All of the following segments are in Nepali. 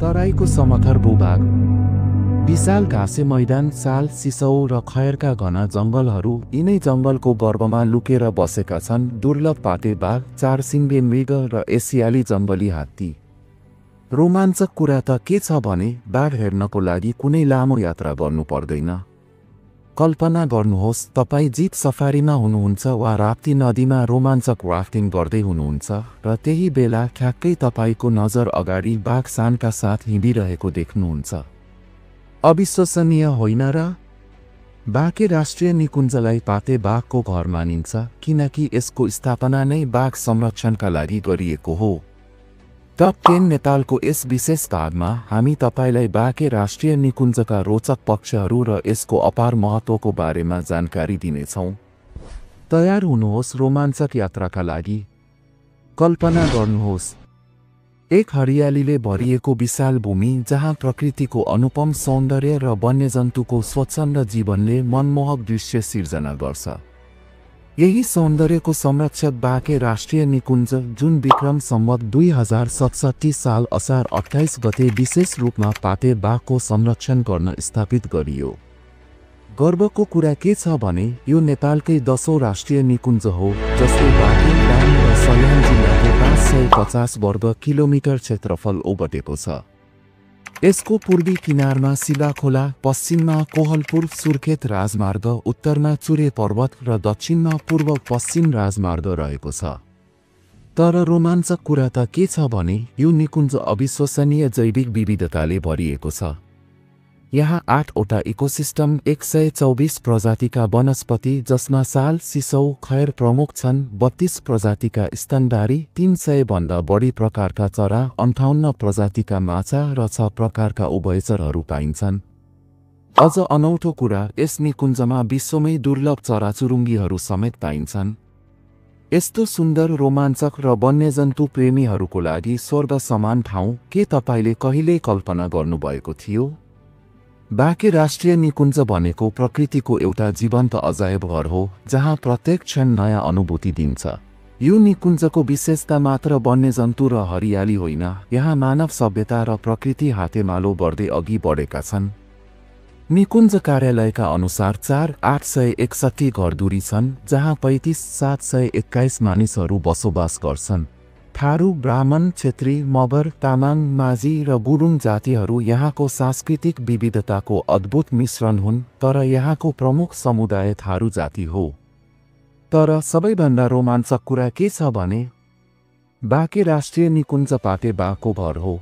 तराईको समथर भूभाग, विशाल घाँसे मैदान, साल, सिसौ र खयरका घना जङ्गलहरू, यिनै जङ्गलको गर्भमा लुकेर बसेका छन् दुर्लभ पाते बाघ, चारसिङ्गे मृग र एसियाली जङ्गली हात्ती। रोमाञ्चक कुरा त के छ भने बाघ हेर्नको लागि कुनै लामो यात्रा गर्नु पर्दैन। कल्पना गर्नुहोस् तपाईँ जीप सफारीमा हुनुहुन्छ वा राप्ती नदीमा रोमाञ्चक राफ्टिङ गर्दै हुनुहुन्छ र त्यही बेला ठ्याक्कै तपाईँको नजर अगाडि बाघ शानका साथ हिँडिरहेको देख्नुहुन्छ। अविश्वसनीय होइन र? बाँके राष्ट्रिय निकुञ्जलाई पाते बाघको घर मानिन्छ किनकि यसको स्थापना नै बाघ संरक्षणका लागि गरिएको हो। टप 10 नेपालको यस विशेष भागमा हामी तपाईलाई बाँके राष्ट्रिय निकुञ्जका रोचक पक्षहरू र यसको अपार महत्त्वको बारेमा जानकारी दिनेछौँ। तयार हुनुहोस् रोमाञ्चक यात्राका लागि। कल्पना गर्नुहोस् एक हरियालीले भरिएको विशाल भूमि जहाँ प्रकृतिको अनुपम सौन्दर्य र वन्यजन्तुको स्वच्छन्द जीवनले मनमोहक दृश्य सिर्जना गर्छ। यही सौन्दर्यको संरक्षक बाँके राष्ट्रिय निकुञ्ज जुन विक्रम सम्वत 2067 साल असार 28 गते विशेष रूपमा पाते बाघको संरक्षण गर्न स्थापित गरियो। गर्वको कुरा के छ भने यो नेपालकै 10औं राष्ट्रिय निकुञ्ज हो जसले बाँके, दाङ र सल्यान जिल्लाको 550 वर्ग किलोमिटर क्षेत्रफल ओगटेको छ। यसको पूर्वी किनारमा शिलाखोला, पश्चिममा कोहलपुर सुर्खेत राजमार्ग, उत्तरमा चुरे पर्वत र दक्षिणमा पूर्व पश्चिम राजमार्ग रहेको छ। तर रोमाञ्चक कुरा त के छ भने यो निकुञ्ज अविश्वसनीय जैविक विविधताले भरिएको छ। यहाँ 8वटा इकोसिस्टम, 124 प्रजातिका वनस्पति जसमा साल, सिसौ, खयर प्रमुख छन्, 32 प्रजातिका स्तनधारी, 300 भन्दा बढी प्रकारका चरा, 58 प्रजातिका माछा र 6 प्रकारका उभयचरहरू पाइन्छन्। अझ अनौठो कुरा यस निकुञ्जमा विश्वमै दुर्लभ चराचुरुङ्गीहरू समेत पाइन्छन्। यस्तो सुन्दर, रोमाञ्चक र वन्यजन्तु प्रेमीहरूको लागि स्वर्ग समान ठाउँ के तपाईँले कहिल्यै कल्पना गर्नुभएको थियो? बाँके राष्ट्रिय निकुञ्ज भनेको प्रकृतिको एउटा जीवन्त अजायब घर हो जहाँ प्रत्येक क्षण नयाँ अनुभूति दिन्छ। यो निकुञ्जको विशेषता मात्र वन्यजन्तु र हरियाली होइन, यहाँ मानव सभ्यता र प्रकृति हातेमालो गर्दै अघि बढेका छन्। निकुञ्ज कार्यालयका अनुसार 4861 घरधुरी छन् जहाँ 35721 मानिसहरू बसोबास गर्छन्। थारू, ब्राह्मण, क्षेत्री, मगर, तामाङ, माझी र गुरुङ जातिहरू यहाँको सांस्कृतिक विविधताको अद्भुत मिश्रण हुन्, तर यहाँको प्रमुख समुदाय थारू जाति हो। तर सबैभन्दा रोमाञ्चक कुरा के छ भने बाँके राष्ट्रिय निकुञ्ज पाते बाघको घर हो।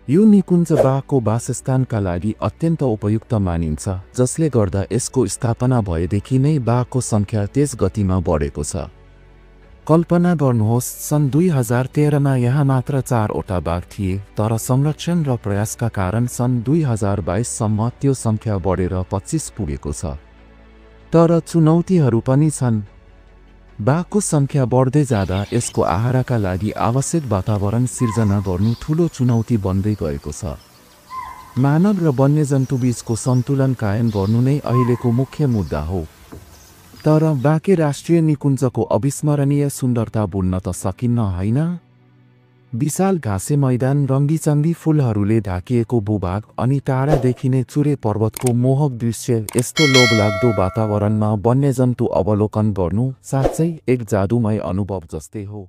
यो निकुञ्ज बाघको वासस्थानका लागि अत्यन्त उपयुक्त मानिन्छ जसले गर्दा यसको स्थापना भएदेखि नै बाघको सङ्ख्या तेज गतिमा बढेको छ। कल्पना गर्नुहोस् सन् 2013 मा यहाँ मात्र 4वटा बाघ थिए, तर संरक्षण र प्रयासका कारण सन् 2022 सम्म त्यो सङ्ख्या बढेर 25 पुगेको छ। तर चुनौतीहरू पनि छन्। बाघको सङ्ख्या बढ्दै जाँदा यसको आहारका लागि आवश्यक वातावरण सिर्जना गर्नु ठूलो चुनौती बन्दै गएको छ। मानव र वन्यजन्तु बीचको सन्तुलन कायम गर्नु नै अहिलेको मुख्य मुद्दा हो। तर बाँके राष्ट्रिय निकुञ्जको अविस्मरणीय सुन्दरता भुल्न त सकिन्न होइन? विशाल घाँसे मैदान, रङ्गीचङ्गी फुलहरूले ढाकिएको भूभाग अनि टाढा देखिने चुरे पर्वतको मोहक दृश्य, यस्तो लोभलाग्दो वातावरणमा वन्यजन्तु अवलोकन गर्नु साँच्चै एक जादुमय अनुभव जस्तै हो।